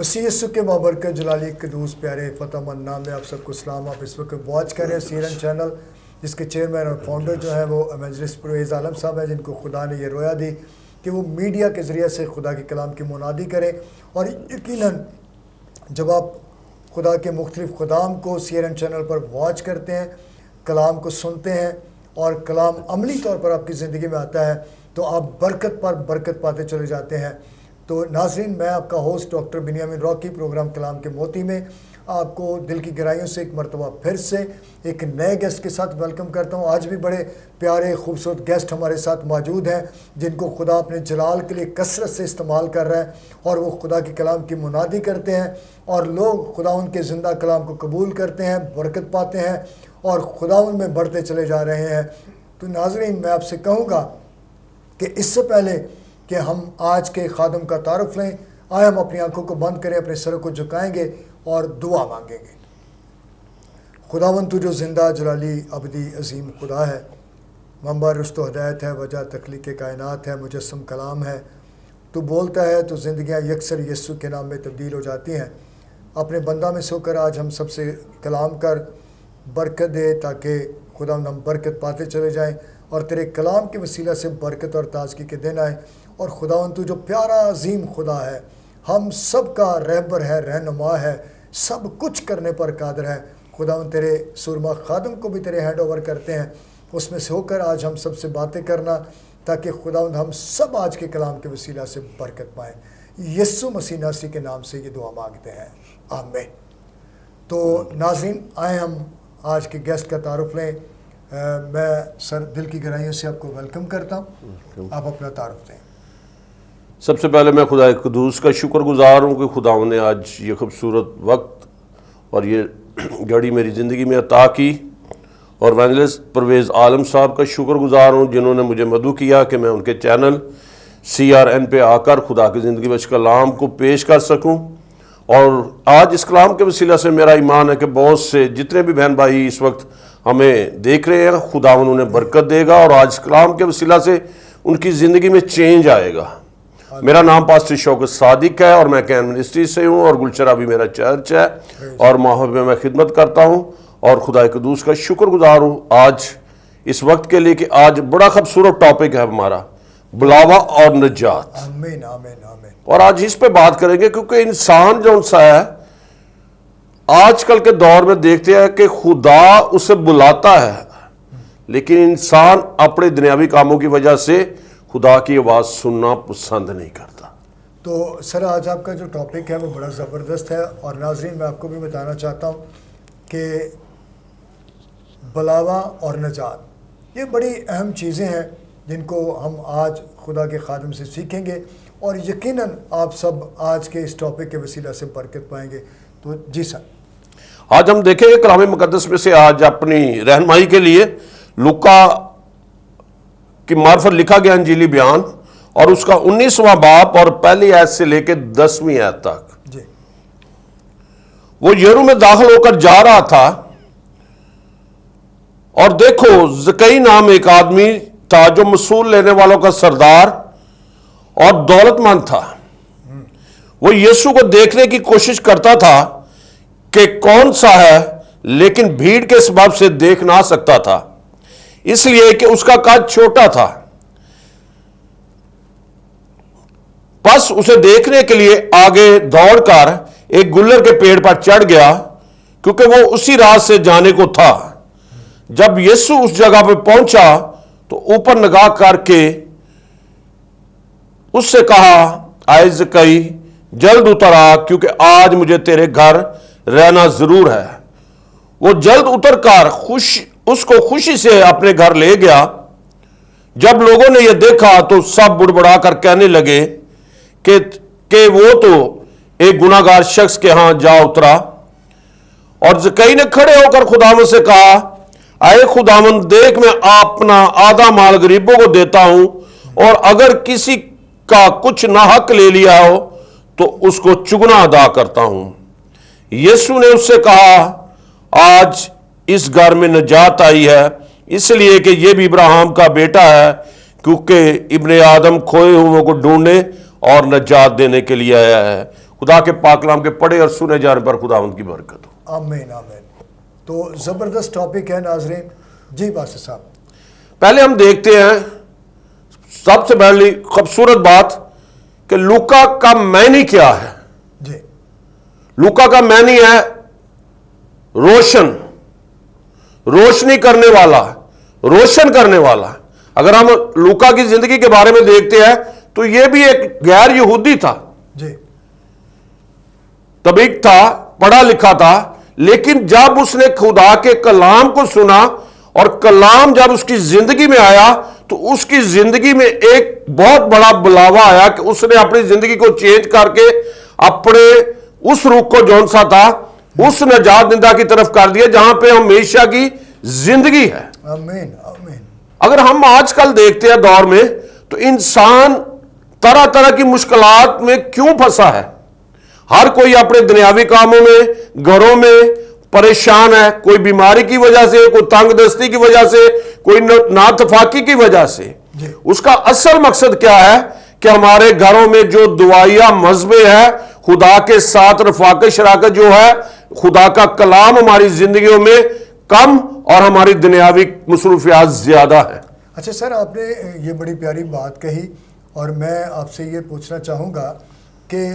مسیح یسوع کے بابرکت جلالی قدوس پیارے فتح مند نام میں آپ سب کو سلام۔ آپ اس وقت واچ کر رہے ہیں سیرن چینل، جس کے چیئرمین اور فاؤنڈر جو ہیں وہ ایونجلسٹ پرویز عالم صاحب ہیں، جن کو خدا نے یہ رویا دی کہ وہ میڈیا کے ذریعے سے خدا کے کلام کی منادی کریں۔ اور یقیناً جب آپ خدا کے مختلف خدام کو سیرن چینل پر واچ کرتے ہیں، کلام کو سنتے ہیں اور کلام عملی طور پر آپ کی زندگی میں آتا ہے، تو آپ برکت پر برکت پاتے چلے جاتے ہیں۔ تو ناظرین، میں آپ کا ہوسٹ ڈاکٹر بنیامین راکی پروگرام کلام کے موتی میں آپ کو دل کی گہرائیوں سے ایک مرتبہ پھر سے ایک نئے گیسٹ کے ساتھ ویلکم کرتا ہوں۔ آج بھی بڑے پیارے خوبصورت گیسٹ ہمارے ساتھ موجود ہیں، جن کو خدا اپنے جلال کے لیے کثرت سے استعمال کر رہا ہے، اور وہ خدا کے کلام کی منادی کرتے ہیں، اور لوگ خدا ان کے زندہ کلام کو قبول کرتے ہیں، برکت پاتے ہیں، اور خدا ان میں بڑھتے چلے جا رہے ہیں۔ تو ناظرین، میں آپ سے کہوں گا کہ اس سے پہلے کہ ہم آج کے خادم کا تعارف لیں، آئے ہم اپنی آنکھوں کو بند کریں، اپنے سروں کو جھکائیں گے اور دعا مانگیں گے۔ خداوند تو جو زندہ جلالی ابدی عظیم خدا ہے، منبع رشت و ہدایت ہے، وجہ تخلیق کائنات ہے، مجسم کلام ہے، تو بولتا ہے تو زندگیاں یکسر یسوع کے نام میں تبدیل ہو جاتی ہیں۔ اپنے بندہ میں سو کر آج ہم سب سے کلام کر برکت دے، تاکہ خداوند ہم برکت پاتے چلے جائیں اور تیرے کلام کے وسیلہ سے برکت اور تازگی کے دن آئیں۔ اور خداوند تو جو پیارا عظیم خدا ہے، ہم سب کا رہبر ہے، رہنما ہے، سب کچھ کرنے پر قادر ہے، خداوند تیرے سورما خادم کو بھی تیرے ہینڈ اوور کرتے ہیں، اس میں سے ہو کر آج ہم سب سے باتیں کرنا، تاکہ خداوند ہم سب آج کے کلام کے وسیلہ سے برکت پائیں۔ یسوع مسیح ناصری کے نام سے یہ دعا مانگتے ہیں، آمین۔ تو ناظرین، آئیں ہم آج کے گیسٹ کا تعارف لیں۔ میں سر دل کی گہرائیوں سے آپ کو ویلکم کرتا ہوں، آپ اپنا تعارف دیں۔ سب سے پہلے میں خدا قدوس کا شکر گزار ہوں کہ خداوند نے آج یہ خوبصورت وقت اور یہ گھڑی میری زندگی میں عطا کی، اور ایونجلسٹ پرویز عالم صاحب کا شکر گزار ہوں جنہوں نے مجھے مدعو کیا کہ میں ان کے چینل CRN پہ آ کر خدا کی زندگی میں اس کلام کو پیش کر سکوں۔ اور آج اس کلام کے وسیلہ سے میرا ایمان ہے کہ بہت سے جتنے بھی بہن بھائی اس وقت ہمیں دیکھ رہے ہیں، خداوند انہیں برکت دے گا، اور آج کلام کے وسیلہ سے ان کی زندگی میں چینج آئے گا۔ میرا نام پاسٹر شوکت صادق ہے، اور میں کین منسٹری سے ہوں، اور گلچرہ بھی میرا چرچ ہے، اور محب میں خدمت کرتا ہوں، اور خدا قدوس کا شکر گزار ہوں آج اس وقت کے لیے کہ آج بڑا خوبصورت ٹاپک ہے ہمارا، بلاوا اور نجات۔ آمین آمین آمین۔ اور آج اس پہ بات کریں گے، کیونکہ انسان جو سا ہے آج کل کے دور میں دیکھتے ہیں کہ خدا اسے بلاتا ہے، لیکن انسان اپنے دنیاوی کاموں کی وجہ سے خدا کی آواز سننا پسند نہیں کرتا۔ تو سر، آج آپ کا جو ٹاپک ہے وہ بڑا زبردست ہے، اور ناظرین میں آپ کو بھی بتانا چاہتا ہوں کہ بلاوا اور نجات یہ بڑی اہم چیزیں ہیں جن کو ہم آج خدا کے خادم سے سیکھیں گے، اور یقیناً آپ سب آج کے اس ٹاپک کے وسیلہ سے برکت پائیں گے۔ تو جی سر، آج ہم دیکھیں گے کلام مقدس میں سے آج اپنی رہنمائی کے لیے لوکا کی معرفت لکھا گیا انجیلی بیان، اور اس کا 19واں باب اور پہلی آیت سے لے کے 10ویں آیت تک۔ جی۔ وہ یرو میں داخل ہو کر جا رہا تھا، اور دیکھو زکئی نام ایک آدمی تھا جو مصول لینے والوں کا سردار اور دولت مند تھا۔ وہ یسوع کو دیکھنے کی کوشش کرتا تھا کہ کون سا ہے، لیکن بھیڑ کے سبب سے دیکھ نہ سکتا تھا، اس لیے کہ اس کا قد چھوٹا تھا۔ پس اسے دیکھنے کے لیے آگے دوڑ کر ایک گلر کے پیڑ پر چڑھ گیا، کیونکہ وہ اسی راہ سے جانے کو تھا۔ جب یسوع اس جگہ پہ پہنچا تو اوپر نگاہ کر کے اس سے کہا، اے زکئی، جلد اتر آ، کیونکہ آج مجھے تیرے گھر رہنا ضرور ہے۔ وہ جلد اتر کر اس کو خوشی سے اپنے گھر لے گیا۔ جب لوگوں نے یہ دیکھا تو سب بڑبڑا کر کہنے لگے کہ وہ تو ایک گناہگار شخص کے ہاں جا اترا۔ اور زکئی نے کھڑے ہو کر خداوند سے کہا، اے خداوند، دیکھ میں اپنا آدھا مال غریبوں کو دیتا ہوں، اور اگر کسی کا کچھ ناحق لے لیا ہو تو اس کو چگنا ادا کرتا ہوں۔ یسوع نے اس سے کہا، آج اس گھر میں نجات آئی ہے، اس لیے کہ یہ بھی ابراہیم کا بیٹا ہے، کیونکہ ابن آدم کھوئے ہوئے کو ڈھونڈنے اور نجات دینے کے لیے آیا ہے۔ خدا کے پاک کلام کے پڑھے اور سنے جانے پر خداوند کی برکت ہو۔ آمین آمین۔ تو زبردست ٹاپک ہے ناظرین۔ جی باسط صاحب، پہلے ہم دیکھتے ہیں سب سے پہلی خوبصورت بات کہ لوکا کا معنی کیا ہے۔ جی لوکا کا معنی ہے روشن، روشنی کرنے والا، روشن کرنے والا۔ اگر ہم لوکا کی زندگی کے بارے میں دیکھتے ہیں تو یہ بھی ایک غیر یہودی تھا، جی طبیب تھا، پڑھا لکھا تھا، لیکن جب اس نے خدا کے کلام کو سنا اور کلام جب اس کی زندگی میں آیا تو اس کی زندگی میں ایک بہت بڑا بلاوا آیا کہ اس نے اپنی زندگی کو چینج کر کے اپنے اس روح کو جون سا تھا اس نجات دہندہ کی طرف کر دیا جہاں پہ ہمیشہ کی زندگی ہے۔ آمین آمین۔ اگر ہم آج کل دیکھتے ہیں دور میں تو انسان طرح طرح کی مشکلات میں کیوں پھنسا ہے؟ ہر کوئی اپنے دنیاوی کاموں میں، گھروں میں پریشان ہے، کوئی بیماری کی وجہ سے، کوئی تنگ دستی کی وجہ سے، کوئی ناتفاقی کی وجہ سے۔ اس کا اصل مقصد کیا ہے کہ ہمارے گھروں میں جو دعائیہ مذہبیں ہے، خدا کے ساتھ رفاقت شراکت جو ہے، خدا کا کلام ہماری زندگیوں میں کم اور ہماری دنیاوی مصروفیات زیادہ ہے۔ اچھا سر، آپ نے یہ بڑی پیاری بات کہی اور میں آپ سے یہ پوچھنا چاہوں گا کہ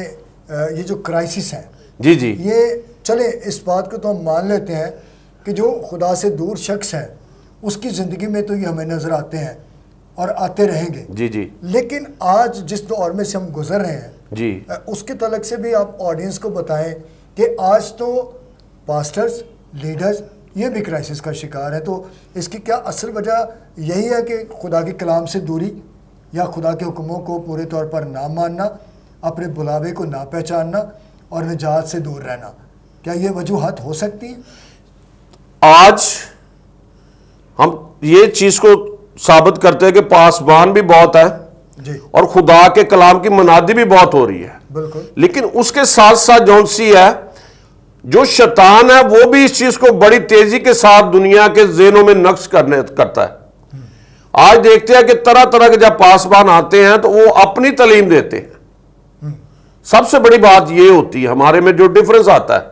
یہ جو کرائسس ہیں، جی جی یہ چلے اس بات کو تو ہم مان لیتے ہیں کہ جو خدا سے دور شخص ہے اس کی زندگی میں تو یہ ہمیں نظر آتے ہیں اور آتے رہیں گے، جی جی لیکن آج جس دور میں سے ہم گزر رہے ہیں جی اس کے تعلق سے بھی آپ آڈینس کو بتائیں کہ آج تو پاسٹرز، لیڈرز یہ بھی کرائسس کا شکار ہے، تو اس کی کیا اصل وجہ یہی ہے کہ خدا کے کلام سے دوری یا خدا کے حکموں کو پورے طور پر نہ ماننا، اپنے بلاوے کو نہ پہچاننا اور نجات سے دور رہنا؟ کیا یہ وجوہات ہو سکتی ہیں؟ آج ہم یہ چیز کو ثابت کرتے ہیں کہ پاسبان بھی بہت ہے جی اور خدا کے کلام کی منادی بھی بہت ہو رہی ہے، بالکل، لیکن اس کے ساتھ ساتھ جون سی ہے جو شیطان ہے وہ بھی اس چیز کو بڑی تیزی کے ساتھ دنیا کے ذہنوں میں نقش کرتا ہے۔ آج دیکھتے ہیں کہ طرح طرح کے جب پاسبان آتے ہیں تو وہ اپنی تعلیم دیتے ہیں۔ سب سے بڑی بات یہ ہوتی ہے ہمارے میں جو ڈیفرنس آتا ہے،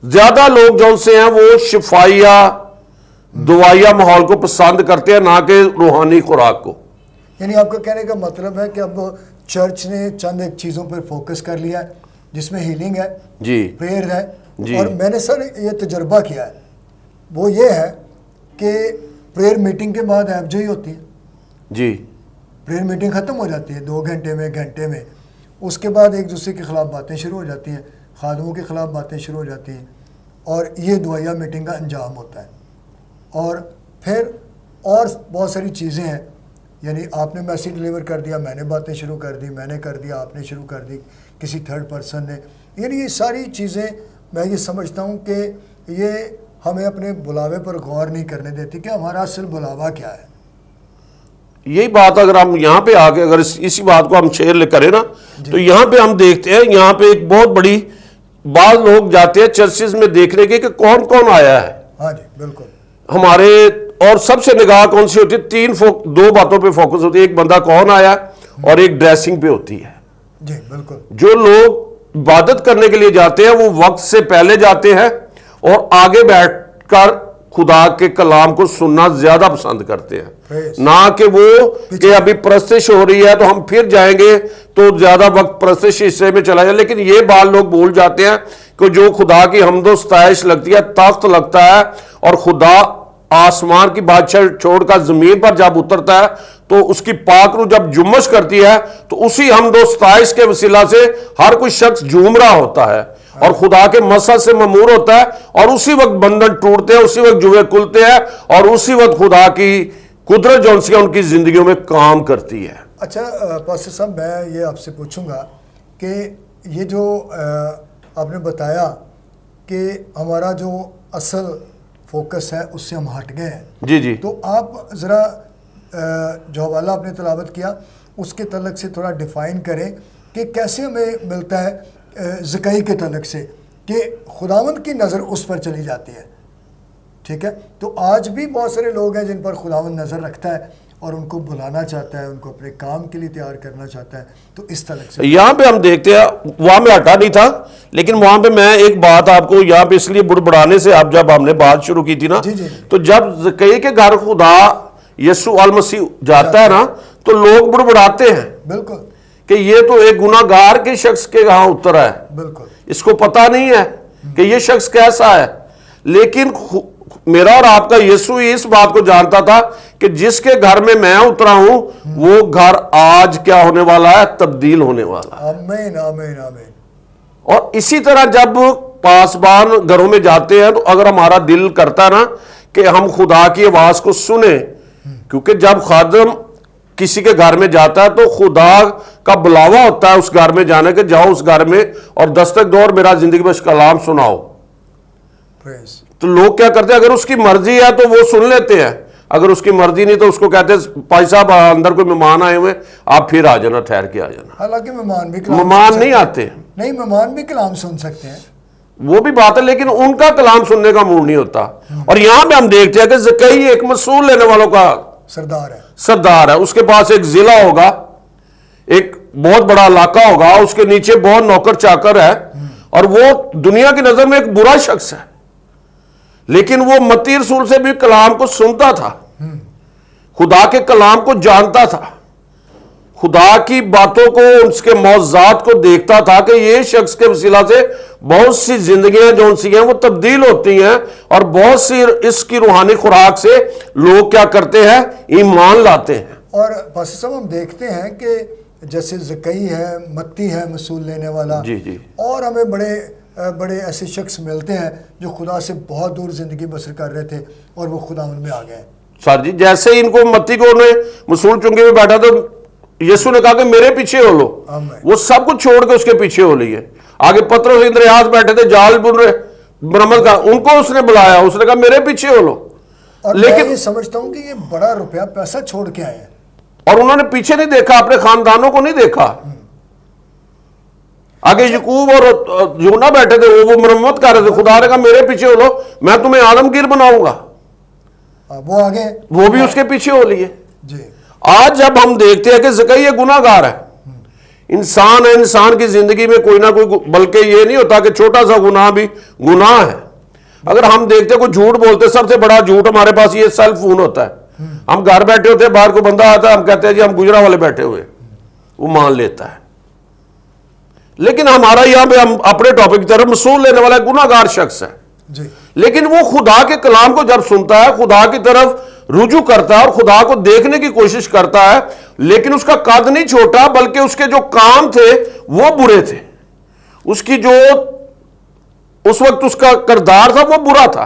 زیادہ لوگ جون سے ہیں وہ شفائیہ دعائیہ ماحول کو پسند کرتے ہیں نہ کہ روحانی خوراک کو۔ یعنی آپ کا کہنے کا مطلب ہے کہ اب چرچ نے چند ایک چیزوں پر فوکس کر لیا ہے جس میں ہیلنگ ہے، جی پریئر ہے، جی اور میں نے سر یہ تجربہ کیا ہے، وہ یہ ہے کہ پریئر میٹنگ کے بعد ایپ جو ہی ہوتی ہے، جی پریئر میٹنگ ختم ہو جاتی ہے 2 گھنٹے میں، گھنٹے میں، اس کے بعد ایک دوسرے کے خلاف باتیں شروع ہو جاتی ہیں، خادموں کے خلاف باتیں شروع ہو جاتی ہیں، اور یہ دعائیہ میٹنگ کا انجام ہوتا ہے۔ اور پھر اور بہت ساری چیزیں ہیں، یعنی آپ نے میسیج ڈلیور کر دیا، میں نے باتیں شروع کر دی، میں نے کر دیا، آپ نے شروع کر دی، کسی تھرڈ پرسن نے، یعنی یہ ساری چیزیں میں یہ سمجھتا ہوں کہ یہ ہمیں اپنے بلاوے پر غور نہیں کرنے دیتی کہ ہمارا اصل بلاوا کیا ہے۔ یہی بات اگر ہم یہاں پہ آ کے اگر اسی بات کو ہم شیئر کریں نا تو یہاں پہ ہم دیکھتے ہیں یہاں پہ ایک بہت بڑی بعض لوگ جاتے ہیں چرچز میں دیکھنے کے کہ کون کون آیا ہے ہاں جی بالکل، ہمارے، اور سب سے نگاہ کون سی ہوتی ہے؟ 2 باتوں پہ فوکس ہوتی ہے، ایک بندہ کون آیا اور ایک ڈریسنگ پہ ہوتی ہے۔ جی بالکل، جو لوگ عبادت کرنے کے لیے جاتے ہیں وہ وقت سے پہلے جاتے ہیں اور آگے بیٹھ کر خدا کے کلام کو سننا زیادہ پسند کرتے ہیں، نہ کہ وہ کہ ابھی پرستش ہو رہی ہے تو ہم پھر جائیں گے تو زیادہ وقت پرستش حصے میں چلا جائے۔ لیکن یہ بات لوگ بھول جاتے ہیں کہ جو خدا کی حمد و ستائش لگتی ہے، تخت لگتا ہے، اور خدا آسمان کی بادشاہ چھوڑ کر زمین پر جب اترتا ہے تو اس کی پاک روح جب جمش کرتی ہے تو اسی حمد و ستائش کے وسیلہ سے ہر کوئی شخص جھوم رہا ہوتا ہے اور خدا کے مسجد سے ممور ہوتا ہے، اور اسی وقت بندھن ٹوٹتے ہیں، اسی وقت جوئے کھلتے ہیں، اور اسی وقت خدا کی قدرت جو ان کی زندگیوں میں کام کرتی ہے۔ اچھا پاسٹر صاحب، میں یہ آپ سے پوچھوں گا کہ یہ جو آپ نے بتایا کہ ہمارا جو اصل فوکس ہے اس سے ہم ہٹ گئے ہیں، جی جی، تو آپ ذرا جو حوالہ آپ نے تلاوت کیا اس کے تعلق سے تھوڑا ڈیفائن کریں کہ کیسے ہمیں ملتا ہے زکائی کے تعلق سے کہ خداوند کی نظر اس پر چلی جاتی ہے، ٹھیک ہے؟ تو آج بھی بہت سارے لوگ ہیں جن پر خداوند نظر رکھتا ہے اور ان کو بلانا چاہتا ہے, ان کو اپنے کام کے لیے تیار کرنا چاہتا ہے. تو اس طرح سے یہاں پہ ہم دیکھتے ہیں, وہاں میں ہٹا نہیں تھا, لیکن وہاں پہ میں ایک بات آپ کو یہاں پہ اس لیے بڑبڑانے سے, اب جب ہم نے بات شروع کی تھی نا, تو جب زکئی کے گھر خدا یسوع المسیح جاتا ہے نا, تو لوگ بڑبڑاتے ہیں بالکل کہ یہ تو ایک گناہ گار کے شخص کے یہاں اترا ہے, بالکل اس کو پتہ نہیں ہے کہ یہ شخص کیسا ہے. لیکن میرا اور آپ کا یسوع اس بات کو جانتا تھا کہ جس کے گھر میں اترا ہوں وہ گھر آج کیا ہونے والا ہے, تبدیل ہونے والا ہے. آمین آمین آمین. اور اسی طرح جب پاسبان گھروں میں جاتے ہیں تو اگر ہمارا دل کرتا نا کہ ہم خدا کی آواز کو سنیں, کیونکہ جب خادم کسی کے گھر میں جاتا ہے تو خدا کا بلاوا ہوتا ہے اس گھر میں جانے کے, جاؤ اس گھر میں اور دستک دو اور میرا زندگی بخش کلام سناؤ. تو لوگ کیا کرتے ہیں, اگر اس کی مرضی ہے تو وہ سن لیتے ہیں, اگر اس کی مرضی نہیں تو اس کو کہتے ہیں بھائی صاحب اندر کوئی مہمان آئے ہوئے, آپ پھر آ جانا, ٹھہر کے آ جانا. حالانکہ مہمان نہیں آتے, نہیں مہمان بھی کلام سن سکتے ہیں, وہ بھی بات ہے, لیکن ان کا کلام سننے کا موڈ نہیں ہوتا. اور یہاں پہ ہم دیکھتے ہیں کہ زکئی ایک مسئول لینے والوں کا سردار ہے. اس کے پاس ایک ضلع ہوگا, ایک بہت بڑا علاقہ ہوگا, اس کے نیچے بہت نوکر چاکر ہے, اور وہ دنیا کی نظر میں ایک برا شخص ہے, لیکن وہ متی رسول سے بھی کلام کو سنتا تھا, خدا کے کلام کو جانتا تھا, خدا کی باتوں کو, اس کے معجزات کو دیکھتا تھا کہ یہ شخص کے وسیلہ سے بہت سی زندگیاں جو ان سی ہیں وہ تبدیل ہوتی ہیں, اور بہت سی اس کی روحانی خوراک سے لوگ کیا کرتے ہیں, ایمان لاتے ہیں. اور پاسٹر صاحب ہم دیکھتے ہیں کہ جیسے زکئی ہے, متی ہے مسئول لینے والا, جی اور ہمیں بڑے ایسے شخص ملتے ہیں جو خدا سے بہت دور زندگی بسر کر رہے تھے اور وہ خدا ان میں آ گئے. سر جی, جیسے ان کو متی کو انہیں مسئول چنگے میں بیٹھا تو یسوع نے کہا کہ میرے پیچھے ہو لو, وہ سب کچھ چھوڑ کے اس کے پیچھے ہو لیے. آگے پترس اندریاس بیٹھے تھے جال بن رہے مرمت کا, ان کو اس نے بلایا, اس نے کہا میرے پیچھے ہو لو. اور لیکن میں یہ سمجھتا ہوں کہ یہ بڑا روپیہ پیسہ چھوڑ کے آئے ہیں, اور انہوں نے پیچھے نہیں دیکھا, اپنے خاندانوں کو نہیں دیکھا. آگے یعقوب اور یونا بیٹھے تھے, وہ مرمت کر رہے تھے, خدا نے کہا میرے پیچھے ہو لو, میں تمہیں عالمگیر بناؤں گا. وہ آگے, وہ بھی اس کے پیچھے ہو لیے. جی آج جب ہم دیکھتے ہیں کہ زکئی گناہ گار ہے, انسان ہے, انسان کی زندگی میں کوئی نہ کوئی, بلکہ یہ نہیں ہوتا کہ چھوٹا سا گناہ بھی گناہ ہے. اگر ہم دیکھتے کوئی جھوٹ بولتے, سب سے بڑا جھوٹ ہمارے پاس یہ سیل فون ہوتا ہے. ہم گھر بیٹھے ہوتے ہیں, باہر کو بندہ آتا ہے, ہم کہتے ہیں جی ہم گجرا والے بیٹھے ہوئے, وہ مان لیتا ہے. لیکن ہمارا یہاں پہ ہم اپنے ٹاپک کی طرف مسئول لینے والا گناہ گار شخص ہے, لیکن وہ خدا کے کلام کو جب سنتا ہے, خدا کی طرف رجوع کرتا ہے اور خدا کو دیکھنے کی کوشش کرتا ہے, لیکن اس کا قد نہیں چھوٹا, بلکہ اس کے جو کام تھے وہ برے تھے. اس کی جو اس وقت اس کا کردار تھا وہ برا تھا,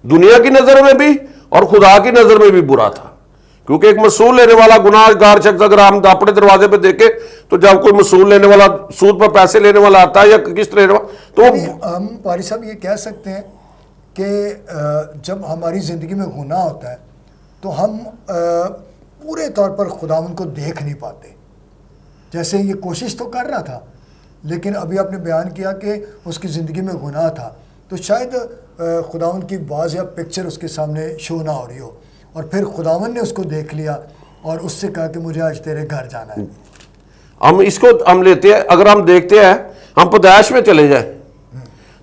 دنیا کی نظر میں بھی اور خدا کی نظر میں بھی برا تھا. کیونکہ ایک مسئول لینے والا گناہ گار شخص, اگر ہم اپنے دروازے پہ دیکھیں تو جب کوئی مسئول لینے والا, سود پر پیسے لینے والا آتا ہے یا کس طرح, تو ہم پاری صاحب یہ کہہ سکتے ہیں کہ جب ہماری زندگی میں گناہ ہوتا ہے تو ہم پورے طور پر خداوند کو دیکھ نہیں پاتے. جیسے یہ کوشش تو کر رہا تھا, لیکن ابھی آپ نے بیان کیا کہ اس کی زندگی میں گناہ تھا, تو شاید خداوند کی واضح پکچر اس کے سامنے شو نہ ہو رہی ہو, اور پھر خداوند نے اس کو دیکھ لیا اور اس سے کہا کہ مجھے آج تیرے گھر جانا ہے. ہم اس کو ہم لیتے ہیں, اگر ہم دیکھتے ہیں, ہم پیدائش میں چلے جائیں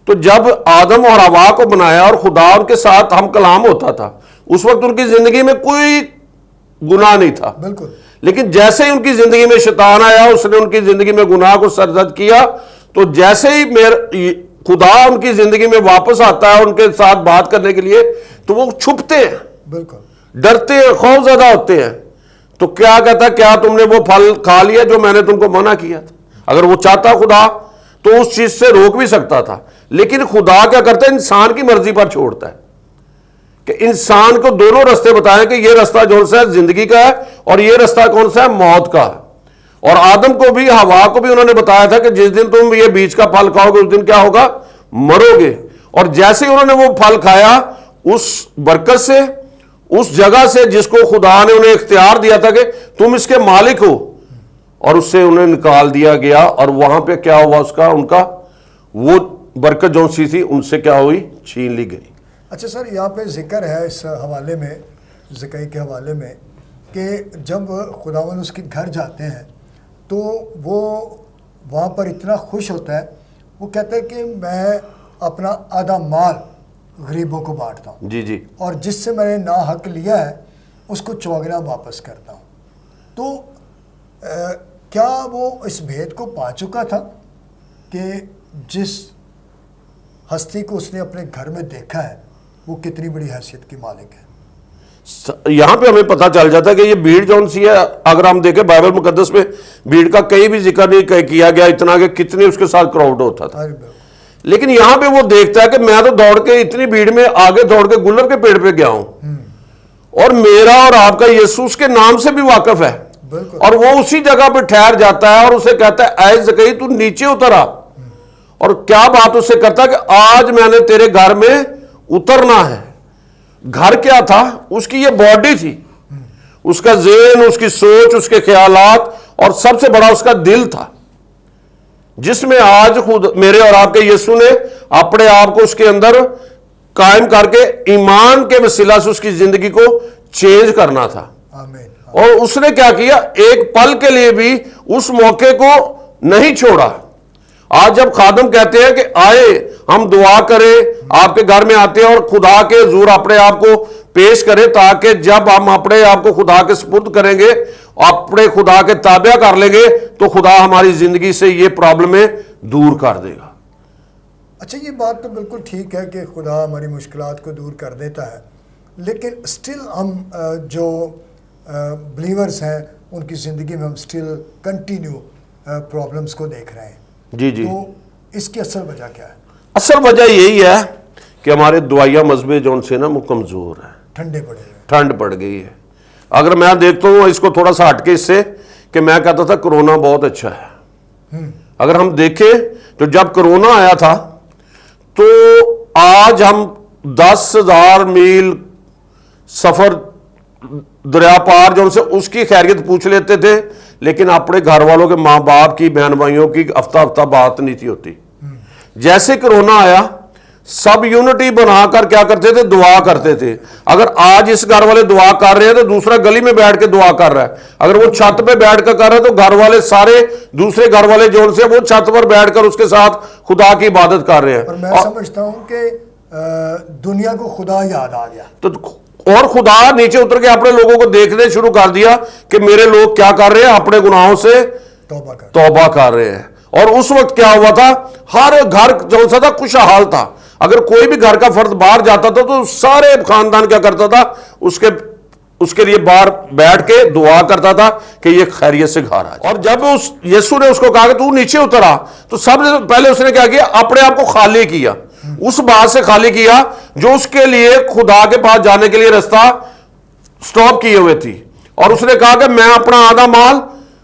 تو جب آدم اور حوا کو بنایا اور خدا ان کے ساتھ ہم کلام ہوتا تھا, اس وقت ان کی زندگی میں کوئی گناہ نہیں تھا. بالکل. لیکن جیسے ہی ان کی زندگی میں شیطان آیا, اس نے ان کی زندگی میں گناہ کو سرزد کیا, تو جیسے ہی خدا ان کی زندگی میں واپس آتا ہے ان کے ساتھ بات کرنے کے لیے, تو وہ چھپتے ہیں, بالکل ڈرتے ہیں, خوف زدہ ہوتے ہیں. تو کیا کہتا, کیا تم نے وہ پھل کھا لیا جو میں نے تم کو منع کیا تھا؟ اگر وہ چاہتا خدا تو اس چیز سے روک بھی سکتا تھا, لیکن خدا کیا کرتا ہے, انسان کی مرضی پر چھوڑتا ہے کہ انسان کو دونوں رستے بتائیں کہ یہ رستہ جو سا زندگی کا ہے اور یہ رستہ کون سا ہے, موت کا. اور آدم کو بھی, حوا کو بھی انہوں نے بتایا تھا کہ جس دن تم یہ بیج کا پھل کھاؤ گے اس دن کیا ہوگا, مرو گے. اور جیسے ہی انہوں نے وہ پھل کھایا, اس برکت سے, اس جگہ سے جس کو خدا نے انہیں اختیار دیا تھا کہ تم اس کے مالک ہو, اور اس سے انہیں نکال دیا گیا. اور وہاں پہ کیا ہوا, اس کا, ان کا وہ برکت جو سی تھی ان سے کیا ہوئی, چھین لی گئی. اچھا سر, یہاں پہ ذکر ہے اس حوالے میں, زکئی کے حوالے میں, کہ جب خداوند اس کے گھر جاتے ہیں تو وہ وہاں پر اتنا خوش ہوتا ہے, وہ کہتا ہے کہ میں اپنا آدھا مال غریبوں کو بانٹتا ہوں, جی جی, اور جس سے میں نے ناحق لیا ہے اس کو چوگنا واپس کرتا ہوں. تو کیا وہ اس بھید کو پا چکا تھا کہ جس ہستی کو اس نے اپنے گھر میں دیکھا ہے وہ کتنی بڑی حیثیت کی مالک ہے؟ یہاں پہ ہمیں پتہ چل جاتا ہے کہ یہ بھیڑ جون سی ہے, اگر ہم دیکھیں بائبل مقدس میں بھیڑ کا کہیں بھی ذکر نہیں کیا گیا اتنا کہ کتنے اس کے ساتھ کراؤڈ ہوتا تھا, لیکن یہاں پہ وہ دیکھتا ہے کہ میں تو دوڑ کے اتنی بھیڑ میں آگے دوڑ کے گلر کے پیڑ پہ گیا ہوں, اور میرا اور آپ کا یسوع اس کے نام سے بھی واقف ہے, اور وہ اسی جگہ پہ ٹھہر جاتا ہے اور اسے کہتا ہے اے زکئی تو نیچے اتر آ, اور کیا بات اس سے کرتا ہے کہ آج میں نے تیرے گھر میں اترنا ہے. گھر کیا تھا؟ اس کی یہ باڈی تھی, اس کا ذہن, اس کی سوچ, اس کے خیالات, اور سب سے بڑا اس کا دل تھا, جس میں آج خود میرے اور آپ کے یسوع نے اپنے آپ کو اس کے اندر قائم کر کے ایمان کے وسیلہ سے اس کی زندگی کو چینج کرنا تھا. آمین. اور اس نے کیا کیا؟ ایک پل کے لیے بھی اس موقع کو نہیں چھوڑا. آج جب خادم کہتے ہیں کہ آئے ہم دعا کریں, آپ کے گھر میں آتے ہیں اور خدا کے حضور اپنے آپ کو پیش کریں, تاکہ جب ہم اپنے آپ کو خدا کے سپرد کریں گے, اپنے خدا کے تابع کر لیں گے, تو خدا ہماری زندگی سے یہ پرابلمیں دور کر دے گا. اچھا, یہ بات تو بالکل ٹھیک ہے کہ خدا ہماری مشکلات کو دور کر دیتا ہے, لیکن سٹل ہم جو بلیورز ہیں ان کی زندگی میں ہم سٹل کنٹینیو پرابلمز کو دیکھ رہے ہیں. جی جی, تو اس کی اصل وجہ کیا ہے؟ اصل وجہ یہی ہے کہ ہمارے دعائیہ مذہبے جو ان سے نا وہ کمزور ہیں, ٹھنڈے پڑے ہیں, ٹھنڈ پڑ گئی ہے. اگر میں دیکھتا ہوں اس کو تھوڑا سا ہٹ کے اس سے, کہ میں کہتا تھا کرونا بہت اچھا ہے. اگر ہم دیکھیں تو جب کرونا آیا تھا تو آج ہم 10,000 میل سفر دریا پار جو ان سے اس کی خیریت پوچھ لیتے تھے, لیکن اپنے گھر والوں کے ماں باپ کی, بہن بھائیوں کی ہفتہ بات نہیں تھی ہوتی. جیسے کرونا آیا سب یونٹی بنا کر کیا کرتے تھے؟ دعا کرتے تھے. اگر آج اس گھر والے دعا کر رہے ہیں تو دوسرا گلی میں بیٹھ کے دعا کر رہا ہے. اگر وہ چھت پہ بیٹھ کر کر رہا ہے تو گھر والے سارے دوسرے گھر والے جو ان سے وہ چھت پر بیٹھ کر اس کے ساتھ خدا کی عبادت کر رہے ہیں. اور میں سمجھتا ہوں کہ دنیا کو خدا یاد آ گیا, تو اور خدا نیچے اتر کے اپنے لوگوں کو دیکھنے شروع کر دیا کہ میرے لوگ کیا کر رہے ہیں, اپنے گناہوں سے توبہ کر رہے ہیں. اور اس وقت کیا ہوا تھا؟ ہر گھر جو سا تھا خوشحال تھا. اگر کوئی بھی گھر کا فرد باہر جاتا تھا تو سارے خاندان کیا کرتا تھا؟ اس کے لیے باہر بیٹھ کے دعا کرتا تھا کہ یہ خیریت سے گھر آ جائے. اور جب یسوع نے اس کو کہا کہ تو نیچے اترا, تو سب سے پہلے اس نے کیا کیا؟ اپنے آپ کو خالی کیا, اس بات سے خالی کیا جو اس کے لیے خدا کے پاس جانے کے لیے راستہ سٹاپ کیے ہوئے تھی. اور اس نے کہا کہ میں اپنا آدھا مال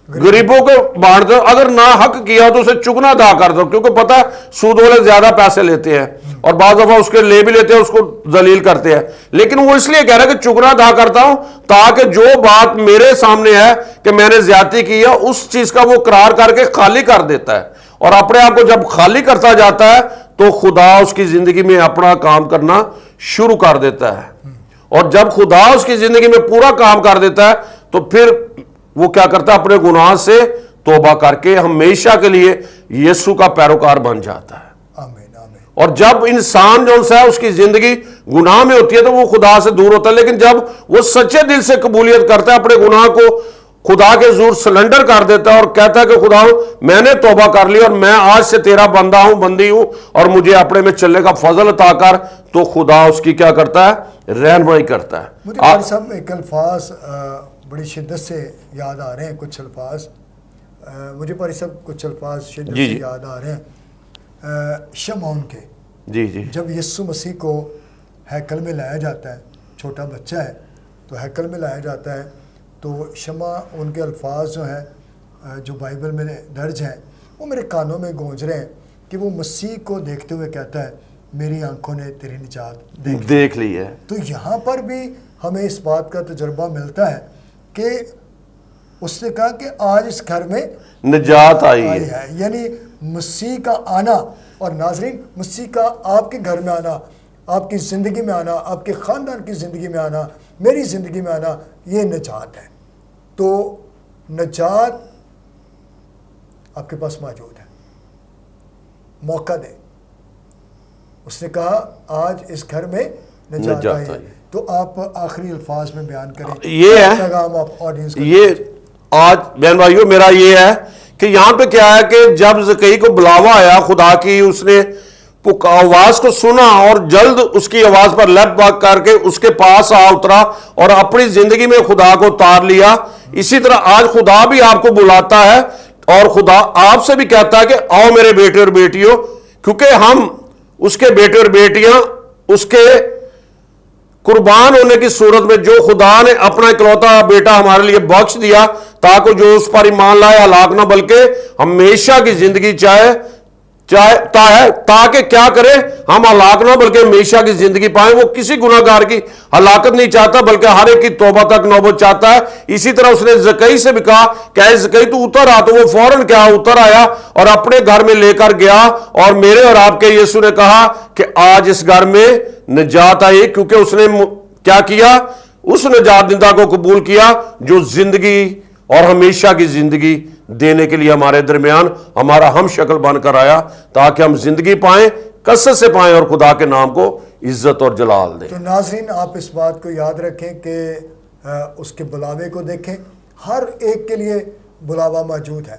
غریبوں کو بانٹ دو, اگر نہ حق کیا تو اسے چگنا ادا کر دو, کیونکہ پتہ سود والے زیادہ پیسے لیتے ہیں اور بعض دفعہ اس کے لے بھی لیتے ہیں, اس کو ذلیل کرتے ہیں. لیکن وہ اس لیے کہہ رہا ہے کہ چگنا ادا کرتا ہوں تاکہ جو بات میرے سامنے ہے کہ میں نے زیادتی کی ہے اس چیز کا وہ قرار کر کے خالی کر دیتا ہے. اور اپنے آپ کو جب خالی کرتا جاتا ہے تو خدا اس کی زندگی میں اپنا کام کرنا شروع کر دیتا ہے. اور جب خدا اس کی زندگی میں پورا کام کر دیتا ہے تو پھر وہ کیا کرتا ہے؟ اپنے گناہ سے توبہ کر کے ہمیشہ کے لیے یسوع کا پیروکار بن جاتا ہے. آمین آمین. اور جب انسان جو ہے اس کی زندگی گناہ میں ہوتی ہے تو وہ خدا سے دور ہوتا ہے, لیکن جب وہ سچے دل سے قبولیت کرتا ہے, اپنے گناہ کو خدا کے حضور سلنڈر کر دیتا ہے اور کہتا ہے کہ خدا میں نے توبہ کر لی اور میں آج سے تیرا بندہ ہوں, بندی ہوں, اور مجھے اپنے میں چلنے کا فضل عطا کر, تو خدا اس کی کیا کرتا ہے؟ رہنمائی کرتا ہے. مجھے قاری صاحب ایک الفاظ بڑی شدت سے یاد آ رہے ہیں, کچھ الفاظ مجھے قاری صاحب کچھ الفاظ شدت سے یاد آ رہے ہیں شمعون کے. جی جی, جب یسوع مسیح کو ہیکل میں لایا جاتا ہے, چھوٹا بچہ ہے تو ہیکل میں لایا جاتا ہے, تو شمع ان کے الفاظ جو ہیں جو بائبل میں درج ہیں وہ میرے کانوں میں گونج رہے ہیں کہ وہ مسیح کو دیکھتے ہوئے کہتا ہے میری آنکھوں نے تیری نجات دیکھ لی ہے. تو یہاں پر بھی ہمیں اس بات کا تجربہ ملتا ہے کہ اس نے کہا کہ آج اس گھر میں نجات آئی ہے. یعنی مسیح کا آنا, اور ناظرین مسیح کا آپ کے گھر میں آنا, آپ کی زندگی میں آنا, آپ کے خاندان کی زندگی میں آنا, میری زندگی میں آنا, یہ نجات ہے. تو نجات آپ کے پاس موجود ہے. موقع دیں. اس نے کہا آج اس گھر میں نجات آئی ہے. تو آپ آخری الفاظ میں بیان کریں یہ ہے پیغام آپ آڈینس کو. یہ آج بہن بھائیو میرا یہ ہے کہ یہاں پہ کیا ہے کہ جب زکئی کو بلاوا آیا خدا کی, اس نے آواز کو سنا اور جلد اس کی آواز پر لب پاک کر کے اس کے پاس آ اترا اور اپنی زندگی میں خدا کو اتار لیا. اسی طرح آج خدا بھی آپ کو بلاتا ہے اور خدا آپ سے بھی کہتا ہے کہ آؤ میرے بیٹے اور بیٹیوں, کیونکہ ہم اس کے بیٹے اور بیٹیاں اس کے قربان ہونے کی صورت میں, جو خدا نے اپنا اکلوتا بیٹا ہمارے لیے بخش دیا تاکہ جو اس پر ایمان لائے ہلاک نہ بلکہ ہمیشہ کی زندگی چاہتا ہے, تاکہ کیا کرے ہم ہلاک نہ بلکہ ہمیشہ کی زندگی پائیں. وہ کسی گناہگار کی ہلاکت نہیں چاہتا بلکہ ہر ایک کی توبہ تک نوبت چاہتا ہے. اسی طرح اس نے زکئی سے بھی کہا کہ اے زکئی تو اتر آ, تو وہ فوراً کیا اتر آیا اور اپنے گھر میں لے کر گیا. اور میرے اور آپ کے یسوع نے کہا کہ آج اس گھر میں نجات آئی, کیونکہ اس نے کیا کیا, اس نجات دہندہ کو قبول کیا جو زندگی اور ہمیشہ کی زندگی دینے کے لیے ہمارے درمیان ہمارا ہم شکل بن کر آیا تاکہ ہم زندگی پائیں, کثرت سے پائیں اور خدا کے نام کو عزت اور جلال دیں. تو ناظرین آپ اس بات کو یاد رکھیں کہ اس کے بلاوے کو دیکھیں. ہر ایک کے لیے بلاوا موجود ہے.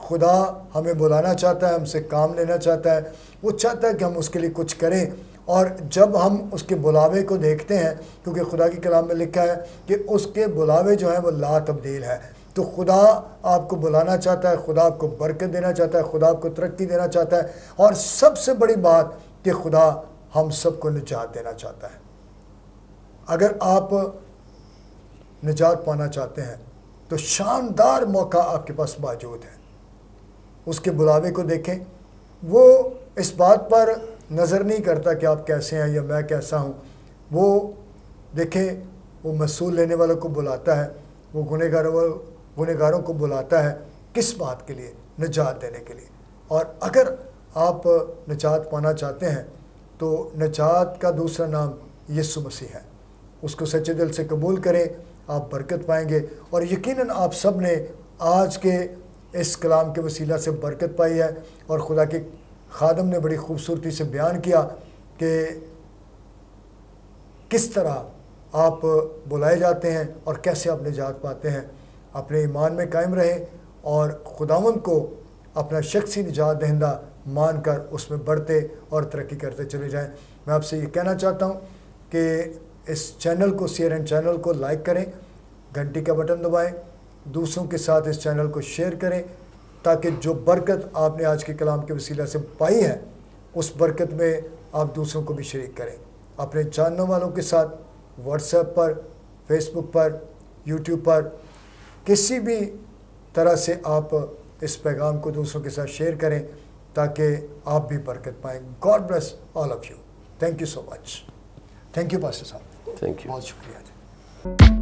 خدا ہمیں بلانا چاہتا ہے, ہم سے کام لینا چاہتا ہے, وہ چاہتا ہے کہ ہم اس کے لیے کچھ کریں. اور جب ہم اس کے بلاوے کو دیکھتے ہیں, کیونکہ خدا کی کلام میں لکھا ہے کہ اس کے بلاوے جو ہیں وہ لا تبدیل ہے, تو خدا آپ کو بلانا چاہتا ہے, خدا آپ کو برکت دینا چاہتا ہے, خدا آپ کو ترقی دینا چاہتا ہے, اور سب سے بڑی بات کہ خدا ہم سب کو نجات دینا چاہتا ہے. اگر آپ نجات پانا چاہتے ہیں تو شاندار موقع آپ کے پاس موجود ہے. اس کے بلاوے کو دیکھیں. وہ اس بات پر نظر نہیں کرتا کہ آپ کیسے ہیں یا میں کیسا ہوں. وہ دیکھیں, وہ مسئول لینے والوں کو بلاتا ہے, وہ گنہگاروں کو بلاتا ہے. کس بات کے لیے؟ نجات دینے کے لیے. اور اگر آپ نجات پانا چاہتے ہیں تو نجات کا دوسرا نام یسوع مسیح ہے. اس کو سچے دل سے قبول کریں, آپ برکت پائیں گے. اور یقیناً آپ سب نے آج کے اس کلام کے وسیلہ سے برکت پائی ہے. اور خدا کے خادم نے بڑی خوبصورتی سے بیان کیا کہ کس طرح آپ بلائے جاتے ہیں اور کیسے آپ نجات پاتے ہیں. اپنے ایمان میں قائم رہیں اور خداوند کو اپنا شخصی نجات دہندہ مان کر اس میں بڑھتے اور ترقی کرتے چلے جائیں. میں آپ سے یہ کہنا چاہتا ہوں کہ اس چینل کو, CRN چینل کو لائک کریں, گھنٹی کا بٹن دبائیں, دوسروں کے ساتھ اس چینل کو شیئر کریں تاکہ جو برکت آپ نے آج کے کلام کے وسیلہ سے پائی ہے اس برکت میں آپ دوسروں کو بھی شریک کریں. اپنے جاننے والوں کے ساتھ واٹس ایپ پر, فیس بک پر, یوٹیوب پر, کسی بھی طرح سے آپ اس پیغام کو دوسروں کے ساتھ شیئر کریں تاکہ آپ بھی برکت پائیں. God bless all of you. Thank you so much. Thank you pastor صاحب. Thank you. بہت شکریہ.